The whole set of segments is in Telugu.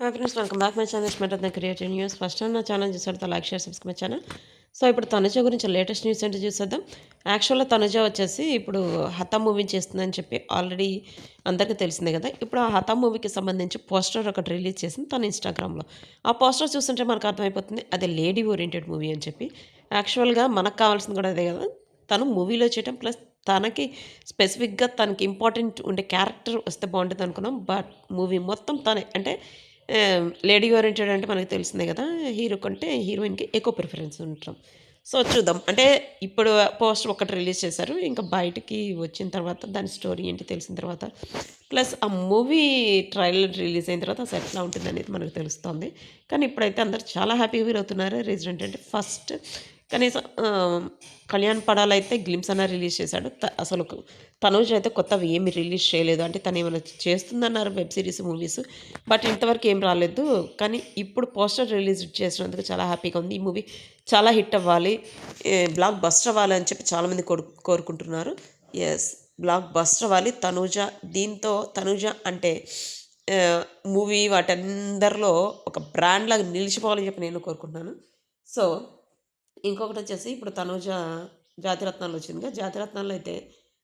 Hi friends, welcome back my channel smart the creative news. First time నా ఛానల్ చూసారు like share subscribe my channel. So ఇప్పుడు తనుజ గురించి లేటెస్ట్ న్యూస్ ఏంటో చూసేద్దాం. యాక్చువల్గా తనుజ వచ్చేసి ఇప్పుడు హత మూవీ చేస్తుందని చెప్పి ఆల్రెడీ అందరికీ తెలిసిందే కదా. ఇప్పుడు ఆ హత మూవీకి సంబంధించి పోస్టర్ ఒకటి రిలీజ్ చేసింది తన ఇన్స్టాగ్రామ్లో. ఆ పోస్టర్ చూస్తుంటే మనకు అర్థమైపోతుంది అది లేడీ ఓరియంటెడ్ మూవీ అని చెప్పి. యాక్చువల్గా మనకు కావాల్సింది కూడా అదే కదా. తను మూవీలో చేయటం ప్లస్ తనకి స్పెసిఫిక్గా తనకి ఇంపార్టెంట్ ఉండే క్యారెక్టర్ వస్తే బాగుంటుంది అనుకున్నాం. బట్ మూవీ మొత్తం తనే అంటే లేడీ ఓరియెంటెడ్ అంటే మనకు తెలిసిందే కదా. హీరో కంటే హీరోయిన్‌కి ఎక్కువ ప్రిఫరెన్స్ ఉండటం. సో చూద్దాం. అంటే ఇప్పుడు పోస్టర్ ఒకటి రిలీజ్ చేశారు. ఇంకా బయటికి వచ్చిన తర్వాత దాని స్టోరీ ఏంటి తెలిసిన తర్వాత ప్లస్ ఆ మూవీ ట్రైలర్ రిలీజ్ అయిన తర్వాత అసలు ఎట్లా ఉంటుందనేది మనకు తెలుస్తుంది. కానీ ఇప్పుడైతే అందరూ చాలా హ్యాపీగా ఫీల్ అవుతున్నారు. రీజన్ ఏంటంటే ఫస్ట్ కనీసం కళ్యాణ్ పడాలైతే గ్లిమ్స్ అన్నా రిలీజ్ చేశాడు. అసలు తనూజ్ అయితే కొత్తవి ఏమి రిలీజ్ చేయలేదు. అంటే తనేమైనా చేస్తుందన్నారు వెబ్ సీరీస్, మూవీస్. బట్ ఇంతవరకు ఏం రాలేదు. కానీ ఇప్పుడు పోస్టర్ రిలీజ్ చేసినందుకు చాలా హ్యాపీగా ఉంది. ఈ మూవీ చాలా హిట్ అవ్వాలి, బ్లాక్ బస్టర్ అవ్వాలి అని చెప్పి చాలామంది కోరుకుంటున్నారు. యెస్, బ్లాక్ బస్టర్ అవ్వాలి తనూజ. దీంతో తనూజ అంటే మూవీ వాటందరిలో ఒక బ్రాండ్ లాగా నిలిచిపోవాలని చెప్పి నేను కోరుకుంటున్నాను. సో ఇంకొకటొచ్చేసి ఇప్పుడు తనూజ జాతిరత్నాలు వచ్చిందిగా. జాతిరత్నాల్లో అయితే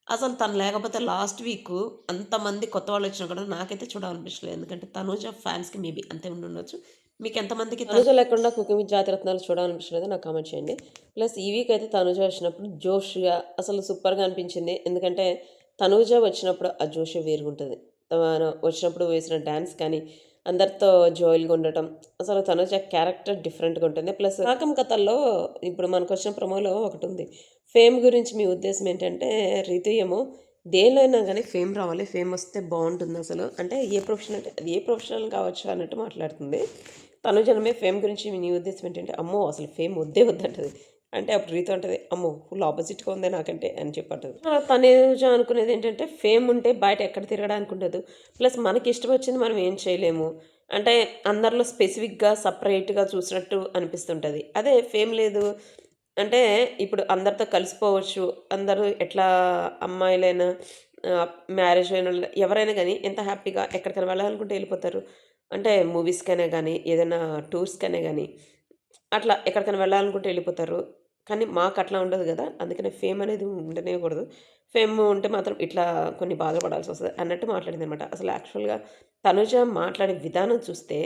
అసలు తను లేకపోతే లాస్ట్ వీకు అంతమంది కొత్త వాళ్ళొచ్చినా కూడా నాకైతే చూడాలనిపించలేదు. ఎందుకంటే తనూజ ఫ్యాన్స్‌కి మేబీ అంతే ఉండుండొచ్చు. మీకెంతమందికి తనూజ లేకుండా కుకింగ్ విత్ జాతిరత్నాలు చూడాలనిపించలేదో నాకు కామెంట్ చేయండి. ప్లస్ ఈ వీక్ అయితే తనూజ వచ్చినప్పుడు జోష్‌గా అసలు సూపర్‌గా అనిపించింది. ఎందుకంటే తనూజ వచ్చినప్పుడు ఆ జోషే వేరుగుంటది. తను వచ్చినప్పుడు వేసిన డాన్స్ కానీ, అందరితో జాయిల్‌గా ఉండటం. అసలు తనుజ క్యారెక్టర్ డిఫరెంట్‌గా ఉంటుంది. ప్లస్ కాకం కథల్లో ఇప్పుడు మనకొచ్చిన ప్రోమోలో ఒకటుంది. ఫేమ్ గురించి మీ ఉద్దేశం ఏంటంటే, రీతు ఏమో దేనిలో అయినా గానీ ఫేమ్ రావాలి. ఫేమ్ వస్తే బావుంటుందసలు. అంటే ఏ ప్రొఫెషన్ అంటే అది ఏ ప్రొఫెషనల్ కావచ్చు అన్నట్టు మాట్లాడుతుంది. తనుజనమే ఫేమ్ గురించి నీ ఉద్దేశం ఏంటంటే, అమ్మో! అసలు ఫేమ్ వద్దే వద్దంటది. అంటే అప్పుడు రీతు అంటది, అమ్మో! ఫుల్ ఆపోజిట్‌గా ఉందే నాకంటే అని చెప్పి అంటది. తనేజ అనుకునేదేంటంటే, ఫేమ్ ఉంటే బయట ఎక్కడ తిరగడానికి ఉండదు. ప్లస్ మనకిష్టం వచ్చింది మనం ఏం చేయలేము. అంటే అందరిలో స్పెసిఫిక్‌గా, సెపరేట్‌గా చూసినట్టు అనిపిస్తుంటది. అదే ఫేమ్ లేదు అంటే ఇప్పుడు అందరితో కలిసిపోవచ్చు. అందరూ ఎట్లా అమ్మాయిలైనా ఆహ్, మ్యారేజ్ అయినోళ్ళు ఎవరైనా గానీ ఎంత హ్యాపీగా ఎక్కడికైనా వెళ్ళాలనుకుంటే ఎళ్ళిపోతారు. అంటే మూవీస్‌కైనా గానీ, ఏదైనా టూర్స్‌కైనా గానీ, అట్లా ఎక్కడికైనా వెళ్ళాలనుకుంటే ఎళ్ళిపోతారు. కానీ మాకట్లా ఉండదు గదా. అందుకనే ఫేమ్ అనేది ఉండనివ్వకూడదు. ఫేమ్ ఉంటే మాత్రం ఇట్లా కొన్ని బాధలు పడాల్సొస్తది అన్నట్టు మాట్లాడిందనమాట. అసలు యాక్చువల్‌గా తనుజ మాట్లాడే విధానం చూస్తే,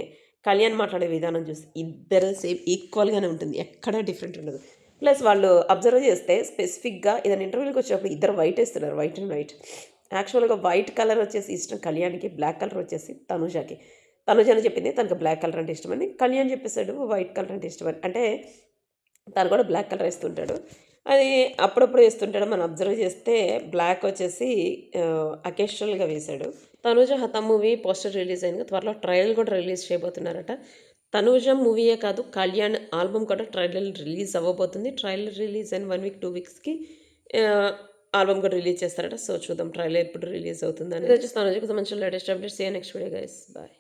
కళ్యాణ్ మాట్లాడే విధానం చూస్తే ఇద్దరు సేమ్ ఈక్వల్‌గానే ఉంటుంది. ఎక్కడ డిఫరెంట్ ఉండదు. ప్లస్ వాళ్ళు అబ్జర్వ్ చేస్తే స్పెసిఫిక్‌గా ఏదైనా ఇంటర్వ్యూ‌లకి వచ్చినప్పుడు ఇద్దరు వైట్ ఏస్తున్నారు. White and white. యాక్చువల్‌గా వైట్ కలర్ వచ్చేసి ఇష్టం కళ్యాణ్‌కి. బ్లాక్ కలర్ వచ్చేసి తనుజకి. తనుజనే చెప్పింది తనకు బ్లాక్ కలర్ అంటే ఇష్టమని. కళ్యాణ్ చెప్పేసాడు వైట్ కలర్ అంటే ఇష్టమని. అంటే తను కూడా బ్లాక్ కలర్ ఏస్తుంటాడు. అది అప్పుడప్పుడు ఏస్తుంటాడు. మనం అబ్జర్వ్ చేస్తే బ్లాక్ వచ్చేసి అకేషనల్‌గా వేశాడు. 'తనూజ హతం' మూవీ పోస్టర్ రిలీజ్ అయింది. త్వరలో ట్రైలర్ కూడా రిలీజ్ చేయబోతున్నారట. 'తనూజ' మూవీయే కాదు, కళ్యాణ్ ఆల్బమ్ కూడా ట్రైలర్ రిలీజ్ అవ్వబోతుంది. ట్రైలర్ రిలీజ్ అయిన 1 వీక్, 2 వీక్స్‌కి ఆహ్, ఆల్బమ్ కూడా రిలీజ్ చేస్తారట. సో చూద్దాం ట్రైలర్ ఎప్పుడు రిలీజ్ అవుతుందని. ఇది వచ్చేసి 'తనూజ'కి సంబంధించిన latest updates. See you next video guys. Bye.